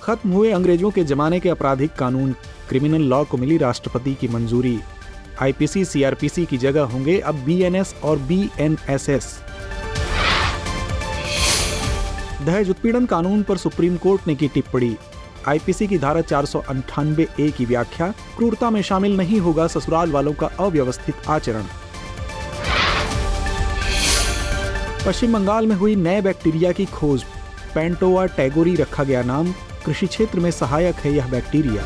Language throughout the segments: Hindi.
खत्म हुए अंग्रेजों के जमाने के आपराधिक कानून क्रिमिनल लॉ को मिली राष्ट्रपति की मंजूरी। आईपीसी सीआरपीसी की जगह होंगे अब बीएनएस और बीएनएसएस। दहेज उत्पीड़न कानून पर सुप्रीम कोर्ट ने की टिप्पणी। आईपीसी की धारा 498A की व्याख्या, क्रूरता में शामिल नहीं होगा ससुराल वालों का अव्यवस्थित आचरण। पश्चिम बंगाल में हुई नए बैक्टीरिया की खोज, पेंटोआ टैगोरी रखा गया नाम। कृषि क्षेत्र में सहायक है यह बैक्टीरिया।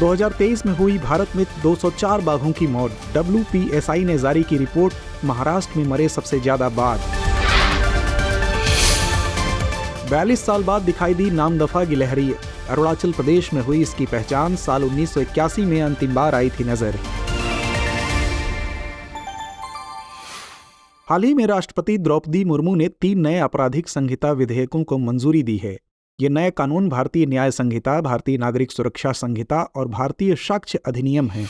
2023 में हुई भारत में 204 बाघों की मौत। WPSI ने जारी की रिपोर्ट, महाराष्ट्र में मरे सबसे ज्यादा बाघ। 42 साल बाद दिखाई दी नामदफा गिलहरी। अरुणाचल प्रदेश में हुई इसकी पहचान। साल 1981 में अंतिम बार आई थी नजर। हाल ही में राष्ट्रपति द्रौपदी मुर्मू ने 3 नए आपराधिक संहिता विधेयकों को मंजूरी दी है। ये नए कानून भारतीय न्याय संहिता, भारतीय नागरिक सुरक्षा संहिता और भारतीय साक्ष्य अधिनियम हैं।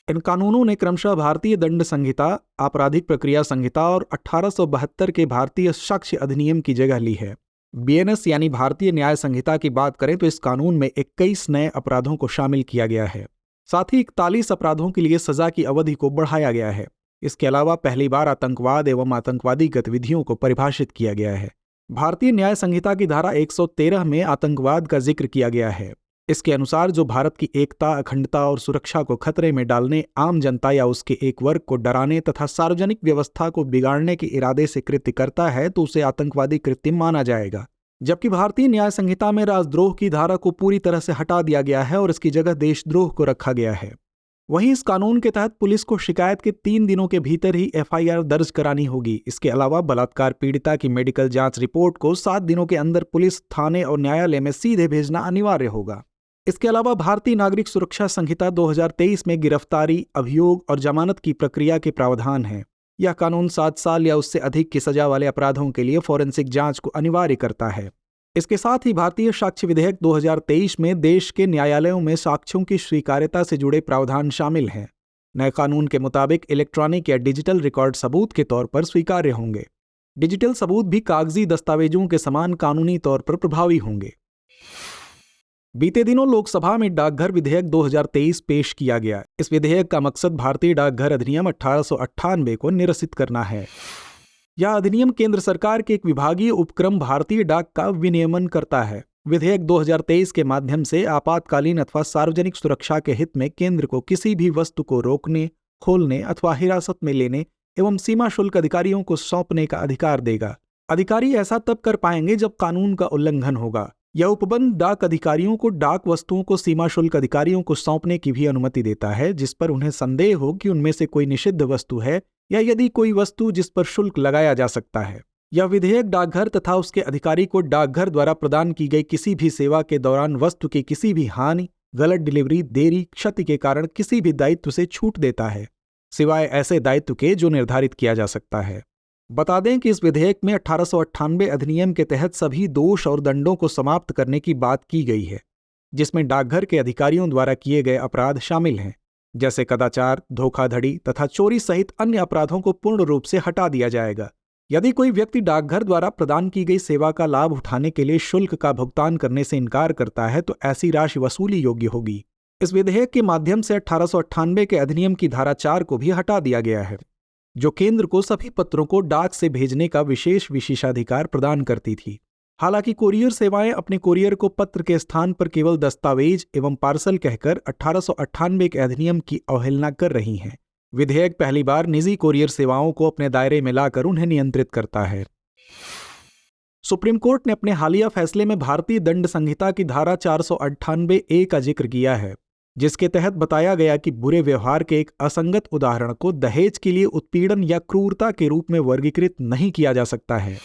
इन कानूनों ने क्रमशः भारतीय दंड संहिता, आपराधिक प्रक्रिया संहिता और 1872 के भारतीय साक्ष्य अधिनियम की जगह ली है। बीएनएस यानी भारतीय न्याय संहिता की बात करें तो इस कानून में 21 नए अपराधों को शामिल किया गया है। साथ ही 41 अपराधों के लिए सजा की अवधि को बढ़ाया गया है। इसके अलावा पहली बार आतंकवाद एवं आतंकवादी गतिविधियों को परिभाषित किया गया है। भारतीय न्याय संहिता की धारा 113 में आतंकवाद का जिक्र किया गया है। इसके अनुसार जो भारत की एकता, अखंडता और सुरक्षा को खतरे में डालने, आम जनता या उसके एक वर्ग को डराने तथा सार्वजनिक व्यवस्था को बिगाड़ने के इरादे से कृत्य करता है तो उसे आतंकवादी कृत्य माना जाएगा। जबकि भारतीय न्याय संहिता में राजद्रोह की धारा को पूरी तरह से हटा दिया गया है और इसकी जगह देशद्रोह को रखा गया है। वहीं इस कानून के तहत पुलिस को शिकायत के 3 दिनों के भीतर ही एफआईआर दर्ज करानी होगी। इसके अलावा बलात्कार पीड़िता की मेडिकल जांच रिपोर्ट को 7 दिनों के अंदर पुलिस, थाने और न्यायालय में सीधे भेजना अनिवार्य होगा। इसके अलावा भारतीय नागरिक सुरक्षा संहिता 2023 में गिरफ्तारी, अभियोग और जमानत की प्रक्रिया के प्रावधान हैं। यह कानून 7 साल या उससे अधिक की सजा वाले अपराधों के लिए फॉरेंसिक जांच को अनिवार्य करता है। इसके साथ ही भारतीय साक्ष्य विधेयक 2023 में देश के न्यायालयों में साक्ष्यों की स्वीकार्यता से जुड़े प्रावधान शामिल हैं। नए कानून के मुताबिक इलेक्ट्रॉनिक या डिजिटल रिकॉर्ड सबूत के तौर पर स्वीकार्य होंगे। डिजिटल सबूत भी कागजी दस्तावेजों के समान कानूनी तौर पर प्रभावी होंगे। बीते दिनों लोकसभा में डाकघर विधेयक 2023 पेश किया गया। इस विधेयक का मकसद भारतीय डाकघर अधिनियम 1898 को निरसित करना है। यह अधिनियम केंद्र सरकार के एक विभागीय उपक्रम भारतीय डाक का विनियमन करता है। विधेयक 2023 के माध्यम से आपातकालीन अथवा सार्वजनिक सुरक्षा के हित में केंद्र को किसी भी वस्तु को रोकने, खोलने अथवा हिरासत में लेने एवं सीमा शुल्क अधिकारियों को सौंपने का अधिकार देगा। अधिकारी ऐसा तब कर पाएंगे जब कानून का उल्लंघन होगा। यह उपबंध डाक अधिकारियों को डाक वस्तुओं को सीमा शुल्क अधिकारियों को सौंपने की भी अनुमति देता है, जिस पर उन्हें संदेह हो कि उनमें से कोई निषिद्ध वस्तु है या यदि कोई वस्तु जिस पर शुल्क लगाया जा सकता है। यह विधेयक डाकघर तथा उसके अधिकारी को डाकघर द्वारा प्रदान की गई किसी भी सेवा के दौरान वस्तु की किसी भी हानि, गलत डिलीवरी, देरी, क्षति के कारण किसी भी दायित्व से छूट देता है, सिवाय ऐसे दायित्व के जो निर्धारित किया जा सकता है। बता दें कि इस विधेयक में 1898 अधिनियम के तहत सभी दोष और दंडों को समाप्त करने की बात की गई है, जिसमें डाकघर के अधिकारियों द्वारा किए गए अपराध शामिल हैं, जैसे कदाचार, धोखाधड़ी तथा चोरी सहित अन्य अपराधों को पूर्ण रूप से हटा दिया जाएगा। यदि कोई व्यक्ति डाकघर द्वारा प्रदान की गई सेवा का लाभ उठाने के लिए शुल्क का भुगतान करने से इनकार करता है तो ऐसी राशि वसूली योग्य होगी। इस विधेयक के माध्यम से 1898 के अधिनियम की धारा 4 को भी हटा दिया गया है, जो केंद्र को सभी पत्रों को डाक से भेजने का विशेषाधिकार प्रदान करती थी। हालांकि कोरियर सेवाएं अपने कोरियर को पत्र के स्थान पर केवल दस्तावेज एवं पार्सल कहकर 1898 के अधिनियम की अवहेलना कर रही हैं। विधेयक पहली बार निजी कोरियर सेवाओं को अपने दायरे में लाकर उन्हें नियंत्रित करता है। सुप्रीम कोर्ट ने अपने हालिया फैसले में भारतीय दंड संहिता की धारा 498A का जिक्र किया है, जिसके तहत बताया गया कि बुरे व्यवहार के एक असंगत उदाहरण को दहेज के लिए उत्पीड़न या क्रूरता के रूप में वर्गीकृत नहीं किया जा सकता है।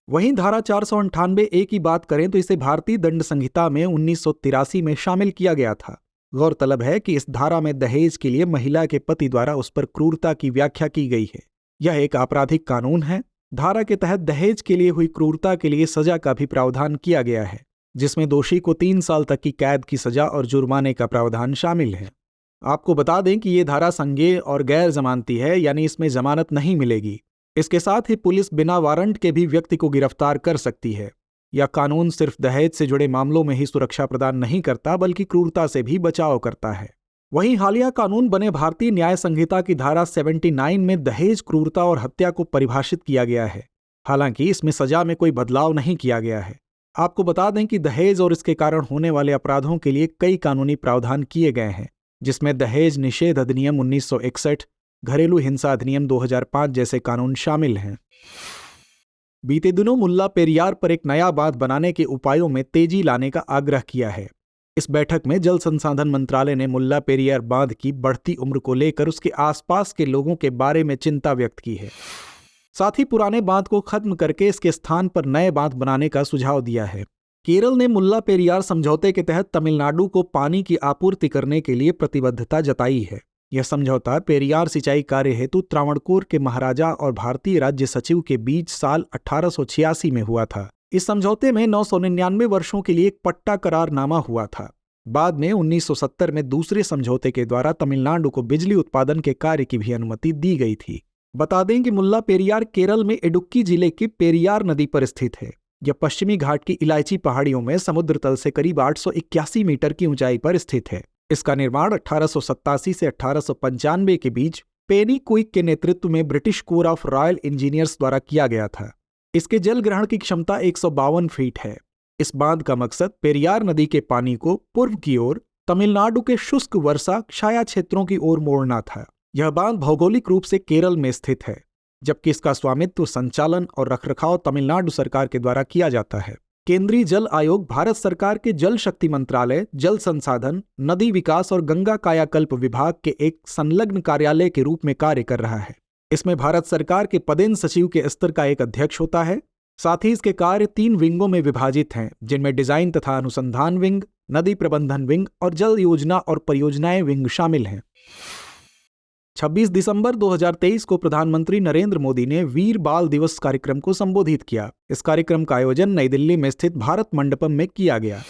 वहीं धारा 498A की बात करें तो इसे भारतीय दंड संहिता में 1983 में शामिल किया गया था। गौरतलब है कि इस धारा में दहेज के लिए महिला के पति द्वारा उस पर क्रूरता की व्याख्या की गई है। यह एक आपराधिक कानून है। धारा के तहत दहेज के लिए हुई क्रूरता के लिए सजा का भी प्रावधान किया गया है, जिसमें दोषी को 3 साल तक की कैद की सजा और जुर्माने का प्रावधान शामिल है। आपको बता दें कि ये धारा संज्ञेय और गैर जमानती है, यानी इसमें जमानत नहीं मिलेगी। इसके साथ ही पुलिस बिना वारंट के भी व्यक्ति को गिरफ्तार कर सकती है। यह कानून सिर्फ दहेज से जुड़े मामलों में ही सुरक्षा प्रदान नहीं करता बल्कि क्रूरता से भी बचाव करता है। वहीं हालिया कानून बने भारतीय न्याय संहिता की धारा 79 में दहेज, क्रूरता और हत्या को परिभाषित किया गया है। हालांकि इसमें सजा में कोई बदलाव नहीं किया गया है। आपको बता दें कि दहेज और इसके कारण होने वाले अपराधों के लिए कई कानूनी प्रावधान किए गए हैं, जिसमें दहेज निषेध अधिनियम 1961, घरेलू हिंसा अधिनियम 2005 जैसे कानून शामिल हैं। बीते दिनों मुल्ला पेरियार पर एक नया बांध बनाने के उपायों में तेजी लाने का आग्रह किया है। इस बैठक में जल संसाधन मंत्रालय ने मुल्ला पेरियार बांध की बढ़ती उम्र को लेकर उसके आसपास के लोगों के बारे में चिंता व्यक्त की है। साथ ही पुराने बांध को खत्म करके इसके स्थान पर नए बांध बनाने का सुझाव दिया है। केरल ने मुल्ला पेरियार समझौते के तहत तमिलनाडु को पानी की आपूर्ति करने के लिए प्रतिबद्धता जताई है। यह समझौता पेरियार सिंचाई कार्य हेतु त्रावणकोर के महाराजा और भारतीय राज्य सचिव के बीच साल 1886 में हुआ था। इस समझौते में 999 वर्षों के लिए एक पट्टा करारनामा हुआ था। बाद में 1970 में दूसरे समझौते के द्वारा तमिलनाडु को बिजली उत्पादन के कार्य की भी अनुमति दी गई थी। बता दें कि मुल्ला पेरियार केरल में इडुक्की जिले की पेरियार नदी पर स्थित है। यह पश्चिमी घाट की इलायची पहाड़ियों में समुद्र तल से करीब 881 मीटर की ऊंचाई पर स्थित है। इसका निर्माण 1887 से 1895 के बीच पेनी क्विक के नेतृत्व में British core of royal engineers द्वारा किया गया था। इसके जल ग्रहण की क्षमता 152 फीट है। इस बांध का मकसद पेरियार नदी के पानी को पूर्व की ओर तमिलनाडु के शुष्क वर्षा छाया क्षेत्रों की ओर मोड़ना था। यह बांध भौगोलिक रूप से केरल में स्थित है, जबकि इसका स्वामित्व, संचालन और रखरखाव तमिलनाडु सरकार के द्वारा किया जाता है। केंद्रीय जल आयोग भारत सरकार के जल शक्ति मंत्रालय, जल संसाधन, नदी विकास और गंगा कायाकल्प विभाग के एक संलग्न कार्यालय के रूप में कार्य कर रहा है। इसमें भारत सरकार के पदेन सचिव के स्तर का एक अध्यक्ष होता है। साथ ही इसके कार्य 3 विंगों में विभाजित हैं, जिनमें डिजाइन तथा अनुसंधान विंग, नदी प्रबंधन विंग और जल योजना और परियोजनाएं विंग शामिल हैं। 26 दिसंबर 2023 को प्रधानमंत्री नरेंद्र मोदी ने वीर बाल दिवस कार्यक्रम को संबोधित किया। इस कार्यक्रम का आयोजन नई दिल्ली में स्थित भारत मंडपम में किया गया।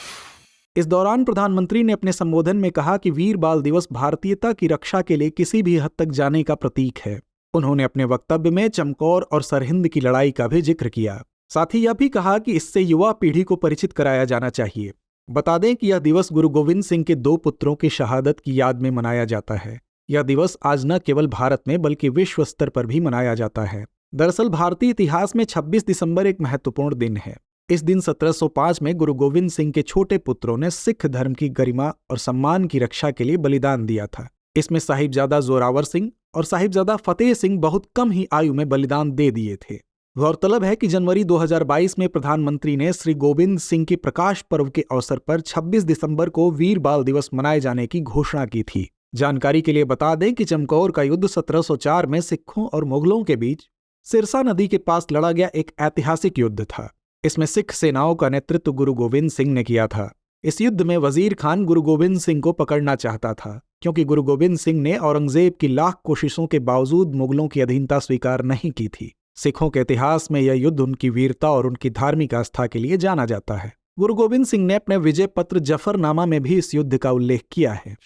इस दौरान प्रधानमंत्री ने अपने संबोधन में कहा कि वीर बाल दिवस भारतीयता की रक्षा के लिए किसी भी हद तक जाने का प्रतीक है। उन्होंने अपने वक्तव्य में चमकौर और सरहिंद की लड़ाई का भी जिक्र किया। साथ ही यह भी कहा कि इससे युवा पीढ़ी को परिचित कराया जाना चाहिए। बता दें कि यह दिवस गुरु गोविंद सिंह के 2 पुत्रों की शहादत की याद में मनाया जाता है। यह दिवस आज न केवल भारत में बल्कि विश्व स्तर पर भी मनाया जाता है। दरअसल भारतीय इतिहास में 26 दिसंबर एक महत्वपूर्ण दिन है। इस दिन 1705 में गुरु गोविंद सिंह के छोटे पुत्रों ने सिख धर्म की गरिमा और सम्मान की रक्षा के लिए बलिदान दिया था। इसमें साहिबजादा जोरावर सिंह और साहिबजादा फतेह सिंह बहुत कम ही आयु में बलिदान दे दिए थे। गौरतलब है कि जनवरी 2022 में प्रधानमंत्री ने श्री गोविंद सिंह के प्रकाश पर्व के अवसर पर 26 दिसंबर को वीर बाल दिवस मनाए जाने की घोषणा की थी। जानकारी के लिए बता दें कि चमकौर का युद्ध 1704 में सिखों और मुगलों के बीच सिरसा नदी के पास लड़ा गया एक ऐतिहासिक युद्ध था। इसमें सिख सेनाओं का नेतृत्व गुरु गोविंद सिंह ने किया था। इस युद्ध में वजीर खान गुरु गोविंद सिंह को पकड़ना चाहता था, क्योंकि गुरु गोविंद सिंह ने औरंगजेब की लाख कोशिशों के बावजूद मुगलों की अधीनता स्वीकार नहीं की थी। सिखों के इतिहास में यह युद्ध उनकी वीरता और उनकी धार्मिक आस्था के लिए जाना जाता है। गुरु गोविंद सिंह ने अपने विजय पत्र जफरनामा में भी इस युद्ध का उल्लेख किया है।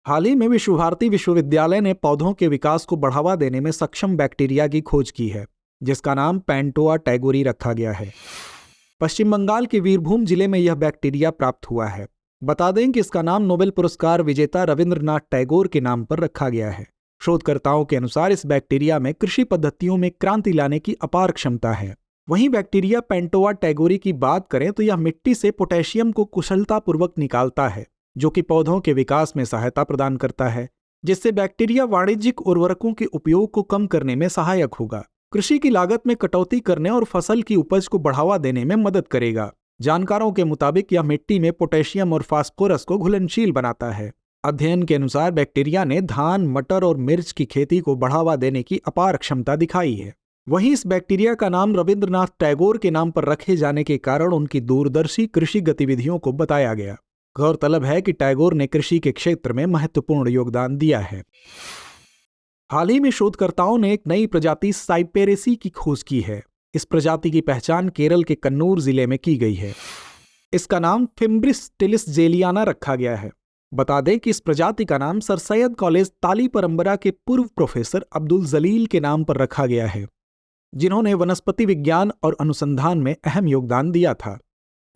हाल ही में विश्व भारती विश्वविद्यालय ने पौधों के विकास को बढ़ावा देने में सक्षम बैक्टीरिया की खोज की है, जिसका नाम पेंटोआ टैगोरी रखा गया है। पश्चिम बंगाल के वीरभूम जिले में यह बैक्टीरिया प्राप्त हुआ है। बता दें कि इसका नाम नोबेल पुरस्कार विजेता रविंद्रनाथ टैगोर के नाम पर रखा गया है। शोधकर्ताओं के अनुसार इस बैक्टीरिया में कृषि पद्धतियों में क्रांति लाने की अपार क्षमता है। वहीं बैक्टीरिया पेंटोआ टैगोरी की बात करें तो यह मिट्टी से पोटेशियम को कुशलतापूर्वक निकालता है, जो कि पौधों के विकास में सहायता प्रदान करता है, जिससे बैक्टीरिया वाणिज्यिक उर्वरकों के उपयोग को कम करने में सहायक होगा, कृषि की लागत में कटौती करने और फसल की उपज को बढ़ावा देने में मदद करेगा। जानकारों के मुताबिक यह मिट्टी में पोटेशियम और फास्फोरस को घुलनशील बनाता है। अध्ययन के अनुसार बैक्टीरिया ने धान, मटर और मिर्च की खेती को बढ़ावा देने की अपार क्षमता दिखाई है। वहीं इस बैक्टीरिया का नाम रविंद्रनाथ टैगोर के नाम पर रखे जाने के कारण उनकी दूरदर्शी कृषि गतिविधियों को बताया गया। गौरतलब है कि टैगोर ने कृषि के क्षेत्र में महत्वपूर्ण योगदान दिया है। हाल ही में शोधकर्ताओं ने एक नई प्रजाति साइपेरेसी की खोज की है। इस प्रजाति की पहचान केरल के कन्नूर जिले में की गई है। इसका नाम फिम्ब्रिस टिलिस जेलियाना रखा गया है। बता दें कि इस प्रजाति का नाम सर सैयद कॉलेज ताली परंबरा के पूर्व प्रोफेसर अब्दुल जलील के नाम पर रखा गया है। जिन्होंने वनस्पति विज्ञान और अनुसंधान में अहम योगदान दिया था।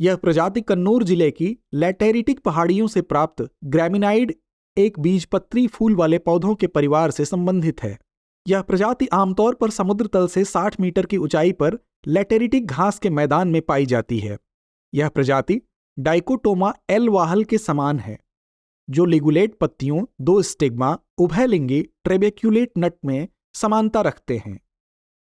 यह प्रजाति कन्नौर जिले की लैटेरिटिक पहाड़ियों से प्राप्त ग्रैमिनाइड, एक बीजपत्री फूल वाले पौधों के परिवार से संबंधित है। यह प्रजाति आमतौर पर समुद्र तल से 60 मीटर की ऊंचाई पर लैटेरिटिक घास के मैदान में पाई जाती है। यह प्रजाति डाइकोटोमा एल वाहल के समान है, जो लिगुलेट पत्तियों, 2 स्टिग्मा, उभयलिंगी ट्रेबेक्युलेट नट में समानता रखते हैं।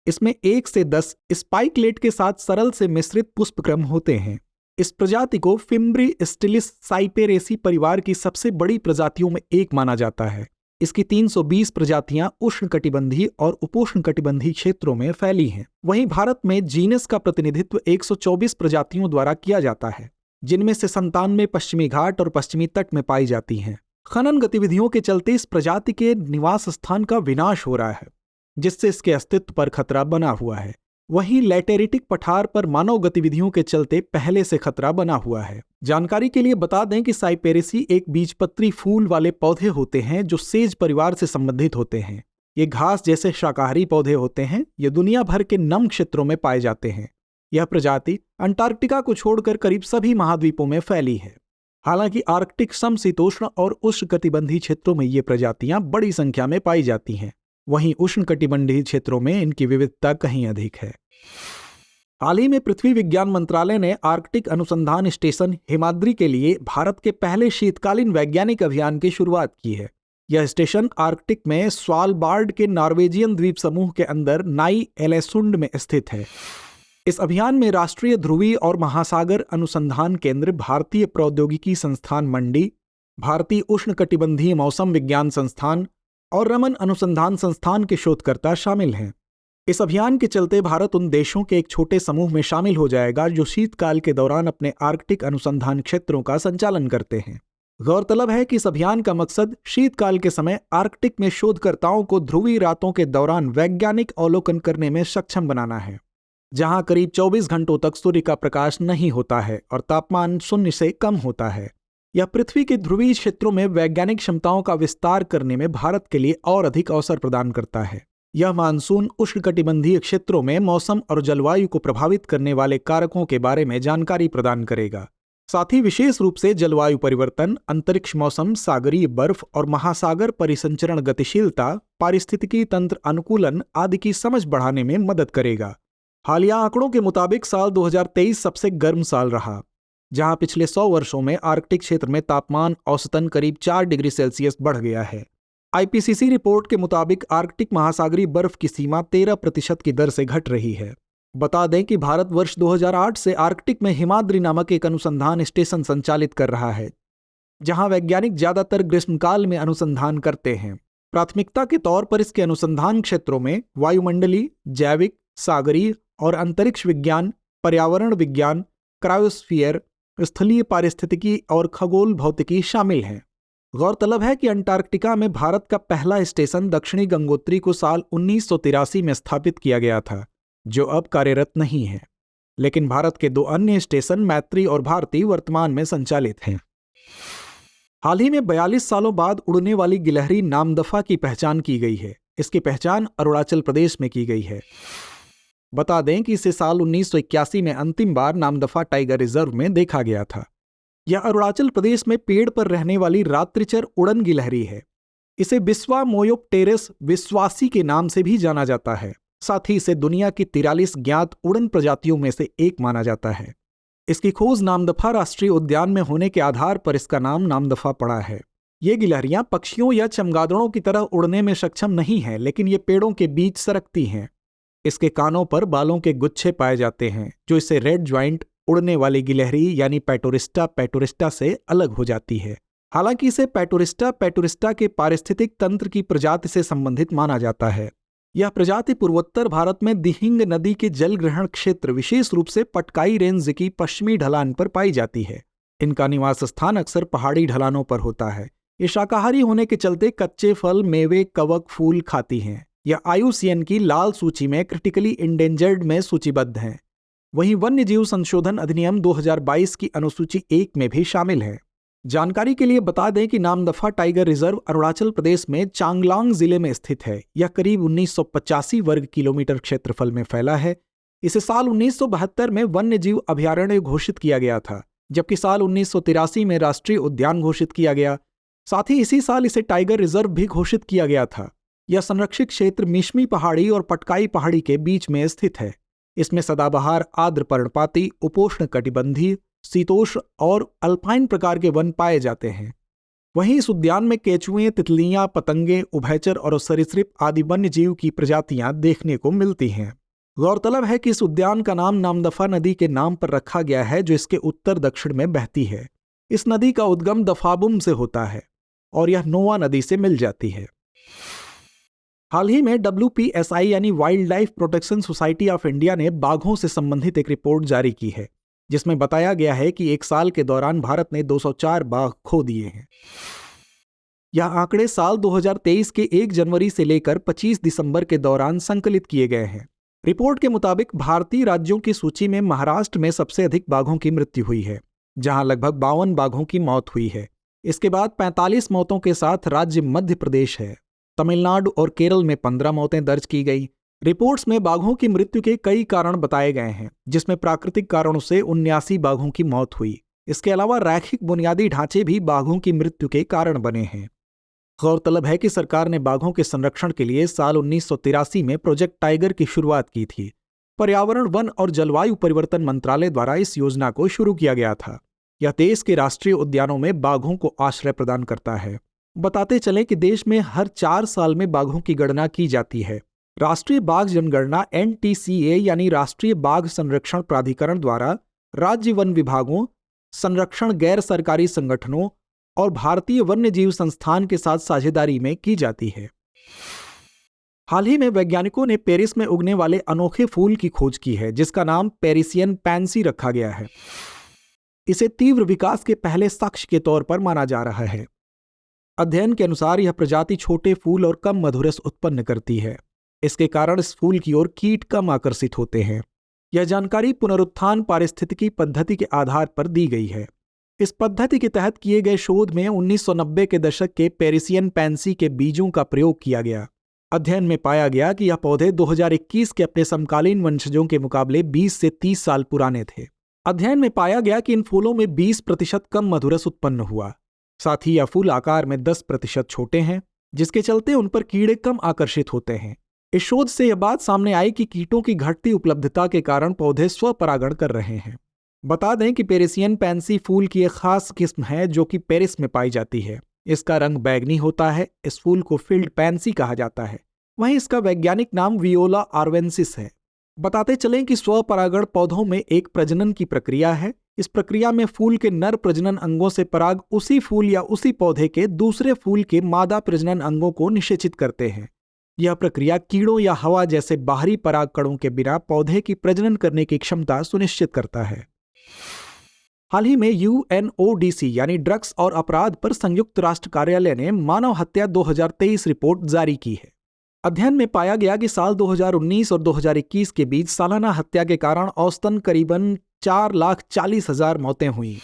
इसमें 1 से 10 स्पाइकलेट के साथ सरल से मिश्रित पुष्पक्रम होते हैं। इस प्रजाति को फिम्ब्री स्टिलिस साइपेरेसी परिवार की सबसे बड़ी प्रजातियों में एक माना जाता है। इसकी 320 प्रजातियां उष्णकटिबंधीय और उपोष्णकटिबंधीय क्षेत्रों में फैली हैं। वहीं भारत में जीनस का प्रतिनिधित्व 124 प्रजातियों द्वारा किया जाता है, जिनमें से 97 पश्चिमी घाट और पश्चिमी तट में पाई जाती हैं। खनन गतिविधियों के चलते इस प्रजाति के निवास स्थान का विनाश हो रहा है, जिससे इसके अस्तित्व पर खतरा बना हुआ है। वहीं लैटेरिटिक पठार पर मानव गतिविधियों के चलते पहले से खतरा बना हुआ है। जानकारी के लिए बता दें कि साइपेरेसी एक बीजपत्री फूल वाले पौधे होते हैं जो सेज परिवार से संबंधित होते हैं। ये घास जैसे शाकाहारी पौधे होते हैं। ये दुनिया भर के नम क्षेत्रों में पाए जाते हैं। यह प्रजाति अंटार्कटिका को छोड़कर करीब सभी महाद्वीपों में फैली है। हालांकि आर्कटिक समशीतोष्ण और उष्णकटिबंधीय क्षेत्रों में ये प्रजातियां बड़ी संख्या में पाई जाती हैं। वहीं उष्णकटिबंधीय क्षेत्रों में इनकी विविधता कहीं अधिक है। हाल ही में पृथ्वी विज्ञान मंत्रालय ने आर्कटिक अनुसंधान स्टेशन हिमाद्री के लिए भारत के पहले शीतकालीन वैज्ञानिक अभियान की शुरुआत की है। यह स्टेशन आर्कटिक में स्वालबार्ड के नॉर्वेजियन द्वीप समूह के अंदर नाई एलेसुंड में स्थित है। इस अभियान में राष्ट्रीय ध्रुवीय और महासागर अनुसंधान केंद्र, भारतीय प्रौद्योगिकी संस्थान मंडी, भारतीय उष्णकटिबंधीय मौसम विज्ञान संस्थान और रमन अनुसंधान संस्थान के शोधकर्ता शामिल हैं। इस अभियान के चलते भारत उन देशों के एक छोटे समूह में शामिल हो जाएगा जो शीतकाल के दौरान अपने आर्कटिक अनुसंधान क्षेत्रों का संचालन करते हैं। गौरतलब है कि इस अभियान का मकसद शीतकाल के समय आर्कटिक में शोधकर्ताओं को ध्रुवीय रातों के दौरान वैज्ञानिक अवलोकन करने में सक्षम बनाना है, जहां करीब 24 घंटों तक सूर्य का प्रकाश नहीं होता है और तापमान 0 से कम होता है। यह पृथ्वी के ध्रुवीय क्षेत्रों में वैज्ञानिक क्षमताओं का विस्तार करने में भारत के लिए और अधिक अवसर प्रदान करता है। यह मानसून उष्णकटिबंधीय क्षेत्रों में मौसम और जलवायु को प्रभावित करने वाले कारकों के बारे में जानकारी प्रदान करेगा। साथ ही विशेष रूप से जलवायु परिवर्तन, अंतरिक्ष मौसम, सागरीय बर्फ और महासागर परिसंचरण गतिशीलता, पारिस्थितिकी तंत्र अनुकूलन आदि की समझ बढ़ाने में मदद करेगा। हालिया आंकड़ों के मुताबिक साल 2023 सबसे गर्म साल रहा, जहां पिछले 100 वर्षों में आर्कटिक क्षेत्र में तापमान औसतन करीब 4 डिग्री सेल्सियस बढ़ गया है। आईपीसीसी रिपोर्ट के मुताबिक आर्कटिक महासागरीय बर्फ की सीमा 13% की दर से घट रही है। बता दें कि भारत वर्ष 2008 से आर्कटिक में हिमाद्री नामक एक अनुसंधान स्टेशन संचालित कर रहा है, जहां वैज्ञानिक ज्यादातर ग्रीष्मकाल में अनुसंधान करते हैं। प्राथमिकता के तौर पर इसके अनुसंधान क्षेत्रों में वायुमंडलीय, जैविक, सागरीय और अंतरिक्ष विज्ञान, पर्यावरण विज्ञान, क्रायोस्फीयर, स्थलीय पारिस्थितिकी और खगोल भौतिकी शामिल हैं। गौरतलब है कि अंटार्कटिका में भारत का पहला स्टेशन दक्षिणी गंगोत्री को साल 1983 में स्थापित किया गया था, जो अब कार्यरत नहीं है। लेकिन भारत के 2 अन्य स्टेशन मैत्री और भारती वर्तमान में संचालित हैं। हाल ही में 42 सालों बाद उड़ने वाली गिलहरी नामदफा की पहचान की गई है। इसकी पहचान अरुणाचल प्रदेश में की गई है। बता दें कि इसे साल 1981 में अंतिम बार नामदफा टाइगर रिजर्व में देखा गया था। यह अरुणाचल प्रदेश में पेड़ पर रहने वाली रात्रिचर उड़न गिलहरी है। इसे बिस्वा मोयोप्टेरस विश्वासी के नाम से भी जाना जाता है। साथ ही इसे दुनिया की 43 ज्ञात उड़न प्रजातियों में से एक माना जाता है। इसकी खोज नामदफा राष्ट्रीय उद्यान में होने के आधार पर इसका नाम नामदफा पड़ा है। ये गिलहरियां पक्षियों या चमगादड़ों की तरह उड़ने में सक्षम नहीं हैं, लेकिन ये पेड़ों के बीच सरकती हैं। इसके कानों पर बालों के गुच्छे पाए जाते हैं, जो इसे रेड ज्वाइंट उड़ने वाली गिलहरी यानी पैटोरिस्टा पैटोरिस्टा से अलग हो जाती है। हालांकि इसे पैटोरिस्टा पैटोरिस्टा के पारिस्थितिक तंत्र की प्रजाति से संबंधित माना जाता है। यह प्रजाति पूर्वोत्तर भारत में दिहिंग नदी के जल ग्रहण क्षेत्र, विशेष रूप से पटकाई रेंज की पश्चिमी ढलान पर पाई जाती है। इनका निवास स्थान अक्सर पहाड़ी ढलानों पर होता है। ये शाकाहारी होने के चलते कच्चे फल, मेवे, कवक, फूल खाती हैं। यह IUCN की लाल सूची में क्रिटिकली इंडेंजर्ड में सूचीबद्ध हैं। वहीं वन्यजीव संशोधन अधिनियम 2022 की अनुसूची 1 में भी शामिल है। जानकारी के लिए बता दें कि नामदफा टाइगर रिजर्व अरुणाचल प्रदेश में चांगलांग जिले में स्थित है। यह करीब 1985 वर्ग किलोमीटर क्षेत्रफल में फैला है। इसे साल 1972 में वन्य जीव अभयारण्य घोषित किया गया था, जबकि साल 1983 में राष्ट्रीय उद्यान घोषित किया गया। साथ ही इसी साल इसे टाइगर रिजर्व भी घोषित किया गया था। यह संरक्षित क्षेत्र मिशमी पहाड़ी और पटकाई पहाड़ी के बीच में स्थित है। इसमें सदाबहार, आर्द्र पर्णपाती, उपोष्ण कटिबंधीय, शीतोष्ण और अल्पाइन प्रकार के वन पाए जाते हैं। वहीं इस उद्यान में केचुएं, तितलियां, पतंगे, उभयचर और सरीसृप आदि वन्य जीव की प्रजातियां देखने को मिलती हैं। गौरतलब है कि इस उद्यान का नाम नामदफा नदी के नाम पर रखा गया है, जो इसके उत्तर दक्षिण में बहती है। इस नदी का उद्गम दफाबुम से होता है और यह नोआ नदी से मिल जाती है। हाल ही में WPSI यानी wild life protection society of India ने बाघों से संबंधित एक रिपोर्ट जारी की है, जिसमें बताया गया है कि एक साल के दौरान भारत ने 204 बाघ खो दिए हैं। यह आंकड़े साल 2023 के 1 जनवरी से लेकर 25 दिसंबर के दौरान संकलित किए गए हैं। रिपोर्ट के मुताबिक भारतीय राज्यों की सूची में महाराष्ट्र में सबसे अधिक बाघों की मृत्यु हुई है, जहां लगभग 52 बाघों की मौत हुई है। इसके बाद 45 मौतों के साथ राज्य मध्य प्रदेश है। तमिलनाडु और केरल में 15 मौतें दर्ज की गई। रिपोर्ट्स में बाघों की मृत्यु के कई कारण बताए गए हैं, जिसमें प्राकृतिक कारणों से 79 बाघों की मौत हुई। इसके अलावा रैखिक बुनियादी ढांचे भी बाघों की मृत्यु के कारण बने हैं। गौरतलब है कि सरकार ने बाघों के संरक्षण के लिए साल 1983 में प्रोजेक्ट टाइगर की शुरुआत की थी। पर्यावरण, वन और जलवायु परिवर्तन मंत्रालय द्वारा इस योजना को शुरू किया गया था। यह देश के राष्ट्रीय उद्यानों में बाघों को आश्रय प्रदान करता है। बताते चलें कि देश में हर 4 साल में बाघों की गणना की जाती है। राष्ट्रीय बाघ जनगणना NTCA यानी राष्ट्रीय बाघ संरक्षण प्राधिकरण द्वारा राज्य वन विभागों, संरक्षण गैर सरकारी संगठनों और भारतीय वन्य जीव संस्थान के साथ साझेदारी में की जाती है। हाल ही में वैज्ञानिकों ने पेरिस में उगने वाले अनोखे फूल की खोज की है, जिसका नाम पेरिसियन पैंसी रखा गया है। इसे तीव्र विकास के पहले साक्ष्य के तौर पर माना जा रहा है। अध्ययन के अनुसार यह प्रजाति छोटे फूल और कम मधुरस उत्पन्न करती है। इसके कारण इस फूल की ओर कीट कम आकर्षित होते हैं। यह जानकारी पुनरुत्थान पारिस्थितिकी पद्धति के आधार पर दी गई है। इस पद्धति के तहत किए गए शोध में 1990 के दशक के पेरिसियन पैंसी के बीजों का प्रयोग किया गया। अध्ययन में पाया गया कि यह पौधे 2021 के अपने समकालीन वंशजों के मुकाबले 20 से 30 साल पुराने थे। अध्ययन में पाया गया कि इन फूलों में 20% कम मधुरस उत्पन्न हुआ। साथ ही यह फूल आकार में 10% छोटे हैं, जिसके चलते उन पर कीड़े कम आकर्षित होते हैं। इस शोध से यह बात सामने आई कि कीटों की घटती उपलब्धता के कारण पौधे स्वपरागण कर रहे हैं। बता दें कि पेरिसियन पैंसी फूल की एक खास किस्म है जो कि पेरिस में पाई जाती है। इसका रंग बैंगनी होता है। इस फूल को फील्ड पैंसी कहा जाता है। वहीं इसका वैज्ञानिक नाम वियोला आर्वेंसिस है। बताते चलें कि स्वपरागण पौधों में एक प्रजनन की प्रक्रिया है। इस प्रक्रिया में फूल के नर प्रजनन अंगों से पराग उसी फूल या उसी पौधे के दूसरे फूल के मादा प्रजनन अंगों को निषेचित करते हैं। यह प्रक्रिया कीड़ों या हवा जैसे बाहरी पराग कणों के बिना पौधे की प्रजनन करने की क्षमता सुनिश्चित करता है। हाल ही में UNODC यानी ड्रग्स और अपराध पर संयुक्त राष्ट्र कार्यालय ने मानव हत्या 2023 रिपोर्ट जारी की है। अध्ययन में पाया गया कि साल 2019 और 2021 के बीच सालाना हत्या के कारण औसतन करीबन 4,40,000 मौतें हुई,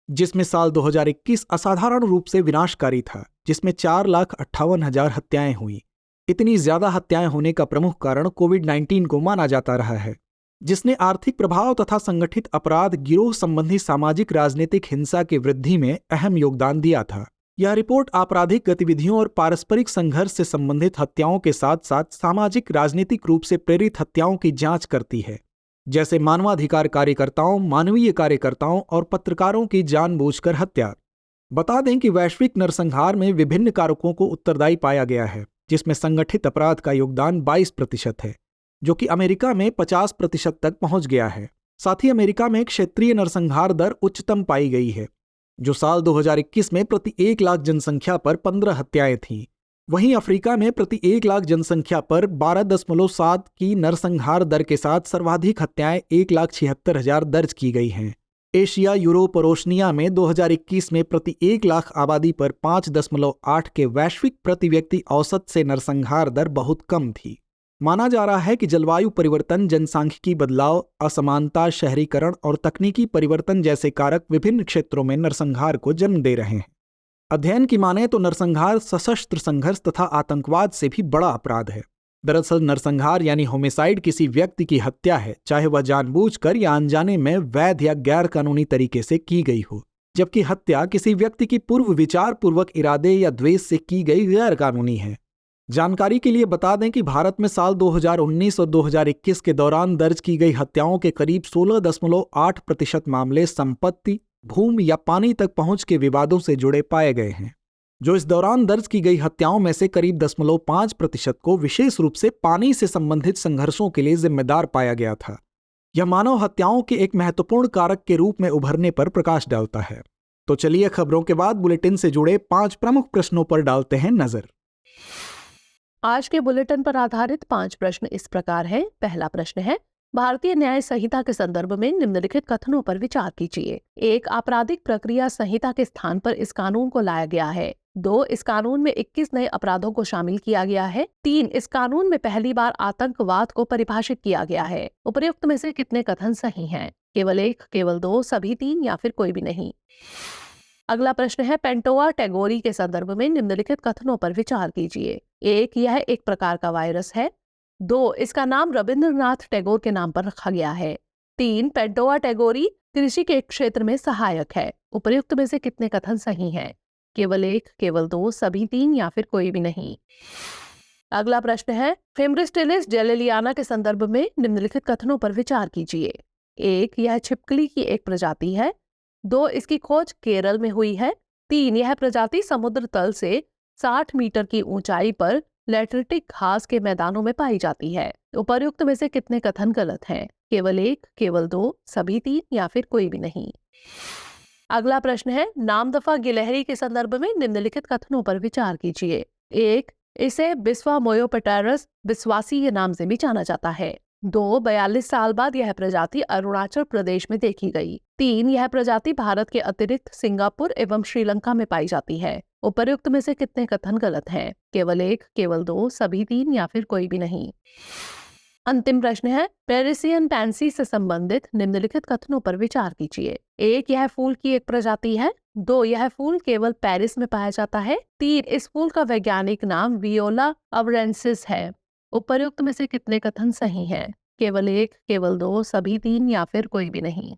जिसमें साल 2021 असाधारण रूप से विनाशकारी था, जिसमें 4,58,000 हत्याएं हुई। इतनी ज्यादा हत्याएं होने का प्रमुख कारण कोविड-19 को माना जाता रहा है, जिसने आर्थिक प्रभाव तथा संगठित अपराध, गिरोह संबंधी सामाजिक राजनीतिक हिंसा की वृद्धि में अहम योगदान दिया था। यह रिपोर्ट आपराधिक गतिविधियों और पारस्परिक संघर्ष से संबंधित हत्याओं के साथ साथ सामाजिक राजनीतिक रूप से प्रेरित हत्याओं की जांच करती है, जैसे मानवाधिकार कार्यकर्ताओं, मानवीय कार्यकर्ताओं और पत्रकारों की जानबूझकर हत्या। बता दें कि वैश्विक नरसंहार में विभिन्न कारकों को उत्तरदायी पाया गया है, जिसमें संगठित अपराध का योगदान 22% है, जो कि अमेरिका में 50% तक पहुंच गया है। साथ ही अमेरिका में क्षेत्रीय नरसंहार दर उच्चतम पाई गई है, जो साल 2021 में प्रति 1 लाख जनसंख्या पर 15 हत्याएं थीं। वहीं अफ्रीका में प्रति 1 लाख जनसंख्या पर 12.7 की नरसंहार दर के साथ सर्वाधिक हत्याएं 1,76,000 दर्ज की गई हैं। एशिया, यूरोप और ओशनिया में 2021 में प्रति 1 लाख आबादी पर 5.8 के वैश्विक प्रति व्यक्ति औसत से नरसंहार दर बहुत कम थी। माना जा रहा है कि जलवायु परिवर्तन, जनसांख्यिकी बदलाव, असमानता, शहरीकरण और तकनीकी परिवर्तन जैसे कारक विभिन्न क्षेत्रों में नरसंहार को जन्म दे रहे हैं। अध्ययन की माने तो नरसंहार सशस्त्र संघर्ष तथा आतंकवाद से भी बड़ा अपराध है। दरअसल नरसंहार यानी होमिसाइड किसी व्यक्ति की हत्या है, चाहे वह जानबूझकर या अनजाने में वैध या गैर कानूनी तरीके से की गई हो, जबकि हत्या किसी व्यक्ति की पूर्व विचार पूर्वक इरादे या द्वेष से की गई गैर कानूनी है। जानकारी के लिए बता दें कि भारत में साल 2019 और 2021 के दौरान दर्ज की गई हत्याओं के करीब 16.8% मामले संपत्ति, भूमि या पानी तक पहुंच के विवादों से जुड़े पाए गए हैं। जो इस दौरान दर्ज की गई हत्याओं में से करीब 0.5% को विशेष रूप से पानी से संबंधित संघर्षों के लिए जिम्मेदार पाया गया था। यह मानव हत्याओं के एक महत्वपूर्ण कारक के रूप में उभरने पर प्रकाश डालता है। तो चलिए खबरों के बाद बुलेटिन से जुड़े 5 प्रमुख प्रश्नों पर डालते हैं नजर। आज के बुलेटिन पर आधारित 5 प्रश्न इस प्रकार हैं। पहला प्रश्न है, भारतीय न्याय संहिता के संदर्भ में निम्नलिखित कथनों पर विचार कीजिए। 1. आपराधिक प्रक्रिया संहिता के स्थान पर इस कानून को लाया गया है। 2. इस कानून में 21 नए अपराधों को शामिल किया गया है। 3. इस कानून में पहली बार आतंकवाद को परिभाषित किया गया है। उपर्युक्त में से कितने कथन सही हैं? केवल 1, केवल 2, सभी 3 या फिर कोई भी नहीं। अगला प्रश्न है, पेंटोआ टैगोरी के संदर्भ में निम्नलिखित कथनों पर विचार कीजिए। 1. यह एक प्रकार का वायरस है। 2. इसका नाम रविंद्रनाथ टैगोर के नाम पर रखा गया है। 3. पेंटोआ टैगोरी कृषि के क्षेत्र में सहायक है। उपर्युक्त में से कितने कथन सही हैं? केवल 1, केवल 2, सभी 3 या फिर कोई भी नहीं। अगला प्रश्न है, फेम्ब्रिस्टिलिस जेलेलियाना के संदर्भ में निम्नलिखित कथनों पर विचार कीजिए। 1. यह छिपकली की एक प्रजाति है। 2. इसकी खोज केरल में हुई है। 3. यह प्रजाति समुद्र तल से 60 मीटर की ऊंचाई पर लैटरिटिक घास के मैदानों में पाई जाती है। उपर्युक्त में से कितने कथन गलत हैं? केवल 1, केवल 2, सभी 3 या फिर कोई भी नहीं। अगला प्रश्न है, नामदफा गिलहरी के संदर्भ में निम्नलिखित कथनों पर विचार कीजिए। 1. इसे बिस्वा मोयोपेटेरस बिस्वासी के नाम से भी जाना जाता है। 2. 42 साल बाद यह प्रजाति अरुणाचल प्रदेश में देखी गई। 3. यह प्रजाति भारत के अतिरिक्त सिंगापुर एवं श्रीलंका में पाई जाती है। उपर्युक्त में से कितने कथन गलत हैं? केवल 1, केवल 2, सभी 3 या फिर कोई भी नहीं। अंतिम प्रश्न है, पेरिसियन पैंसी से संबंधित निम्नलिखित कथनों पर विचार कीजिए। 1. यह फूल की एक प्रजाति है। 2. यह फूल केवल पेरिस में पाया जाता है। 3. इस फूल का वैज्ञानिक नाम वियोला अवरेंसिस है। उपर्युक्त में से कितने कथन सही हैं? केवल 1, केवल 2, सभी 3 या फिर कोई भी नहीं।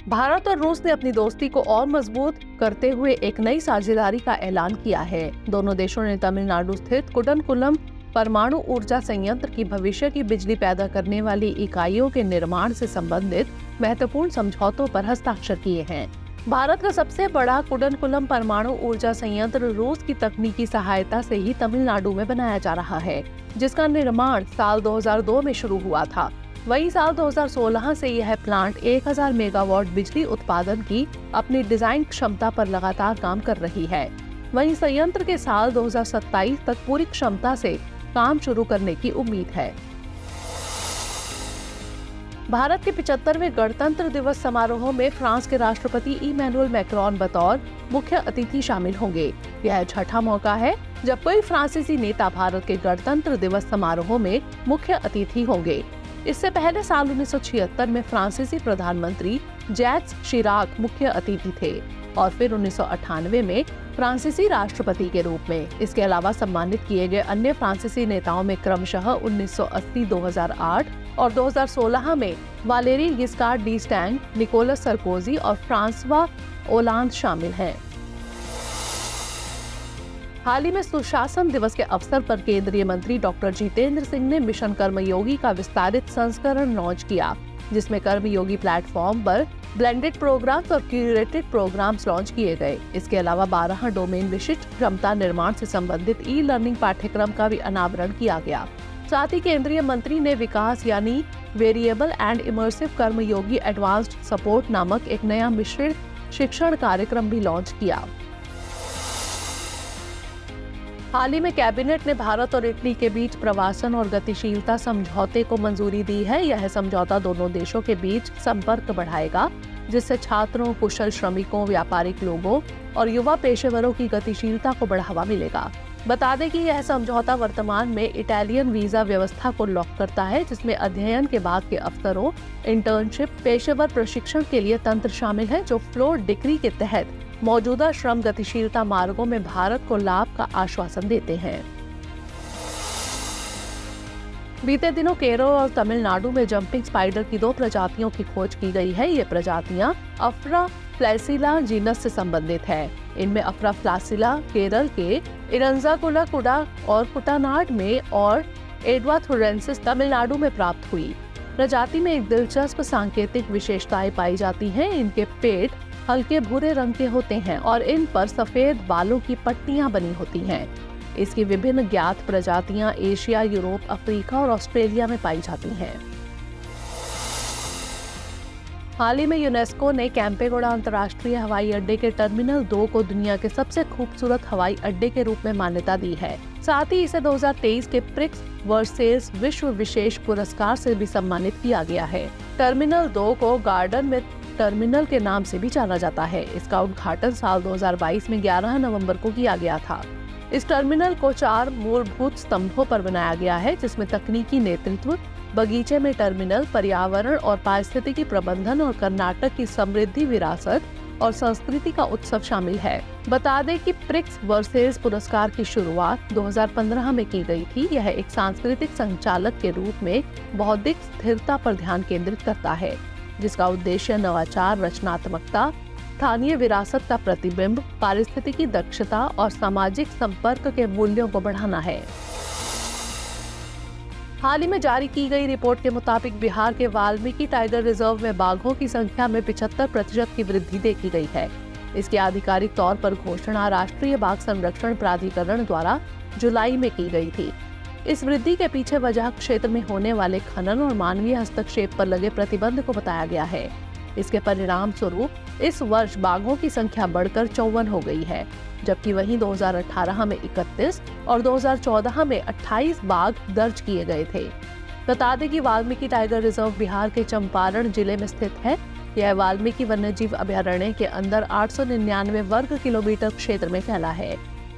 भारत और रूस ने अपनी दोस्ती को और मजबूत करते हुए एक नई साझेदारी का ऐलान किया है। दोनों देशों ने तमिलनाडु स्थित कुडनकुलम परमाणु ऊर्जा संयंत्र की भविष्य की बिजली पैदा करने वाली इकाइयों के निर्माण से संबंधित महत्वपूर्ण समझौतों पर हस्ताक्षर किए हैं। भारत का सबसे बड़ा कुडनकुलम परमाणु ऊर्जा संयंत्र रूस की तकनीकी सहायता से ही तमिलनाडु में बनाया जा रहा है, जिसका निर्माण साल 2002 में शुरू हुआ था। वहीं साल 2016 से यह प्लांट 1000 मेगावाट बिजली उत्पादन की अपनी डिजाइन क्षमता पर लगातार काम कर रही है। वहीं संयंत्र के साल 2027 तक पूरी क्षमता से काम शुरू करने की उम्मीद है। भारत के 75वें गणतंत्र दिवस समारोह में फ्रांस के राष्ट्रपति इमैनुअल मैक्रोन बतौर मुख्य अतिथि शामिल होंगे। यह छठा मौका है जब कोई फ्रांसीसी नेता भारत के गणतंत्र दिवस समारोह में मुख्य अतिथि होंगे। इससे पहले साल 1976 में फ्रांसीसी प्रधानमंत्री जैक्स शिराक मुख्य अतिथि थे और फिर 1998 में फ्रांसीसी राष्ट्रपति के रूप में। इसके अलावा सम्मानित किए गए अन्य फ्रांसीसी नेताओं में क्रमशः 1980, 2008 और 2016 में वालेरी गिस्कार्ड डिस्टैंग, निकोलस सरकोजी और फ्रांसवा ओलांद शामिल हैं। हाल ही में सुशासन दिवस के अवसर पर केंद्रीय मंत्री डॉक्टर जितेंद्र सिंह ने मिशन कर्मयोगी का विस्तारित संस्करण लॉन्च किया, जिसमें कर्मयोगी प्लेटफॉर्म पर ब्लेंडेड प्रोग्राम्स और क्यूरेटेड प्रोग्राम्स लॉन्च किए गए। इसके अलावा 12 डोमेन विशिष्ट क्षमता निर्माण से संबंधित ई लर्निंग पाठ्यक्रम का भी अनावरण किया गया। साथ ही केंद्रीय मंत्री ने विकास यानी variable and immersive Karmayogi advanced support नामक एक नया मिश्रित शिक्षण कार्यक्रम भी लॉन्च किया। हाल ही में कैबिनेट ने भारत और इटली के बीच प्रवासन और गतिशीलता समझौते को मंजूरी दी है। यह समझौता दोनों देशों के बीच संपर्क बढ़ाएगा, जिससे छात्रों, कुशल श्रमिकों, व्यापारिक लोगों और युवा पेशेवरों की गतिशीलता को बढ़ावा मिलेगा। बता दें कि यह समझौता वर्तमान में इटालियन वीजा व्यवस्था को लॉक करता है, जिसमें अध्ययन के बाद के अवसरों, इंटर्नशिप, पेशेवर प्रशिक्षण के लिए तंत्र शामिल है, जो फ्लोर डिक्री के तहत मौजूदा श्रम गतिशीलता मार्गों में भारत को लाभ का आश्वासन देते हैं। बीते दिनों केरल और तमिलनाडु में जंपिंग स्पाइडर की 2 प्रजातियों की खोज की गई है। ये प्रजातियां अफ्राफ्लैसिला जीनस से संबंधित है। इनमें अफ्राफ्लैसिला केरल के इरंजाकुलकुडा और कुटानाड में और एडवाथुरेंसिस तमिलनाडु में प्राप्त हुई। प्रजाति में एक दिलचस्प सांकेतिक विशेषताएं पाई जाती हैं। इनके पेट हल्के भूरे रंग के होते हैं और इन पर सफेद बालों की पट्टियां बनी होती हैं। इसकी विभिन्न ज्ञात प्रजातियां एशिया, यूरोप, अफ्रीका और ऑस्ट्रेलिया में पाई जाती हैं। हाल ही में यूनेस्को ने केम्पेगौड़ा अंतर्राष्ट्रीय हवाई अड्डे के टर्मिनल 2 को दुनिया के सबसे खूबसूरत हवाई अड्डे के रूप में मान्यता दी है। साथ ही इसे 2023 के प्रिक्स वर्सेस विश्व विशेष पुरस्कार से भी सम्मानित किया गया है। टर्मिनल 2 को गार्डन में टर्मिनल के नाम से भी जाना जाता है। इसका उद्घाटन साल 2022 में 11 नवंबर को किया गया था। इस टर्मिनल को 4 मूलभूत स्तंभों पर बनाया गया है, जिसमें तकनीकी नेतृत्व, बगीचे में टर्मिनल, पर्यावरण और पारिस्थितिकी प्रबंधन और कर्नाटक की समृद्धि, विरासत और संस्कृति का उत्सव शामिल है। बता दें कि प्रिक्स वर्सेस पुरस्कार की शुरुआत 2015 में की गई थी। यह एक सांस्कृतिक संचालक के रूप में बौद्धिक स्थिरता पर ध्यान केंद्रित करता है, जिसका उद्देश्य नवाचार, रचनात्मकता, स्थानीय विरासत का प्रतिबिंब, पारिस्थितिकी दक्षता और सामाजिक संपर्क के मूल्यों को बढ़ाना है। हाल ही में जारी की गई रिपोर्ट के मुताबिक बिहार के वाल्मीकि टाइगर रिजर्व में बाघों की संख्या में 75% की वृद्धि देखी गई है। इसकी आधिकारिक तौर पर घोषणा राष्ट्रीय बाघ संरक्षण प्राधिकरण द्वारा जुलाई में की गई थी। इस वृद्धि के पीछे वजह क्षेत्र में होने वाले खनन और मानवीय हस्तक्षेप पर लगे प्रतिबंध को बताया गया है। इसके परिणाम स्वरूप इस वर्ष बाघों की संख्या बढ़कर 54 हो गई है, जबकि वहीं 2018 में 31 और 2014 में 28 बाघ दर्ज किए गए थे। बता दें कि वाल्मीकि टाइगर रिजर्व बिहार के चंपारण जिले में स्थित है। यह वाल्मीकि वन्यजीव अभयारण्य के अंदर 899 वर्ग किलोमीटर क्षेत्र में फैला है।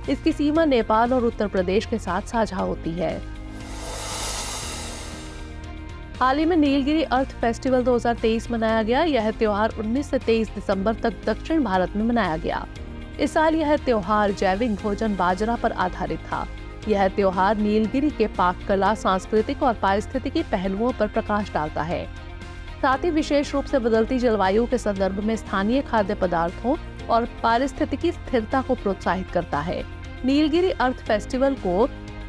इसकी सीमा नेपाल और उत्तर प्रदेश के साथ साझा होती है। हाल ही में नीलगिरी अर्थ फेस्टिवल 2023 मनाया गया। यह त्योहार 19 से 23 दिसंबर तक दक्षिण भारत में मनाया गया। इस साल यह त्योहार जैविक भोजन बाजरा पर आधारित था। यह त्योहार नीलगिरी के पाक कला, सांस्कृतिक और पारिस्थितिकी पहलुओं पर प्रकाश डालता है। साथ ही विशेष रूप से बदलती जलवायु के संदर्भ में स्थानीय खाद्य पदार्थों और पारिस्थितिकी स्थिरता को प्रोत्साहित करता है। नीलगिरी अर्थ फेस्टिवल को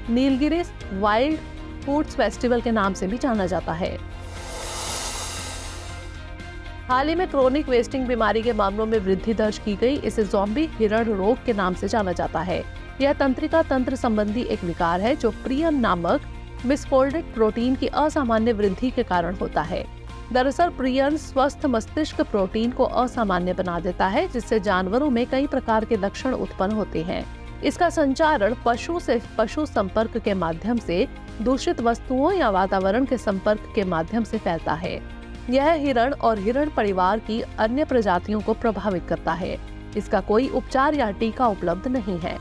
नीलगिरी वाइल्ड फूड्स फेस्टिवल के नाम से भी जाना जाता है। हाल ही में क्रोनिक वेस्टिंग बीमारी के मामलों में वृद्धि दर्ज की गई। इसे ज़ॉम्बी हिरण रोग के नाम से जाना जाता है। यह तंत्रिका तंत्र संबंधी एक विकार है जो प्रियन नामक मिसफोल्डेड प्रोटीन की असामान्य वृद्धि के कारण होता है। दरअसल प्रियन स्वस्थ मस्तिष्क प्रोटीन को असामान्य बना देता है, जिससे जानवरों में कई प्रकार के लक्षण उत्पन्न होते हैं। इसका संचारण पशु से पशु संपर्क के माध्यम से, दूषित वस्तुओं या वातावरण के संपर्क के माध्यम से फैलता है। यह हिरण और हिरण परिवार की अन्य प्रजातियों को प्रभावित करता है। इसका कोई उपचार या टीका उपलब्ध नहीं है।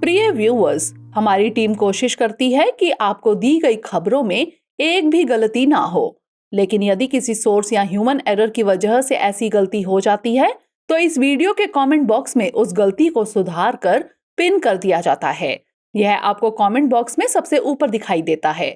प्रिय व्यूअर्स, हमारी टीम कोशिश करती है कि आपको दी गई खबरों में एक भी गलती ना हो, लेकिन यदि किसी सोर्स या ह्यूमन एरर की वजह से ऐसी गलती हो जाती है तो इस वीडियो के कमेंट बॉक्स में उस गलती को सुधार कर पिन कर दिया जाता है। यह आपको कमेंट बॉक्स में सबसे ऊपर दिखाई देता है।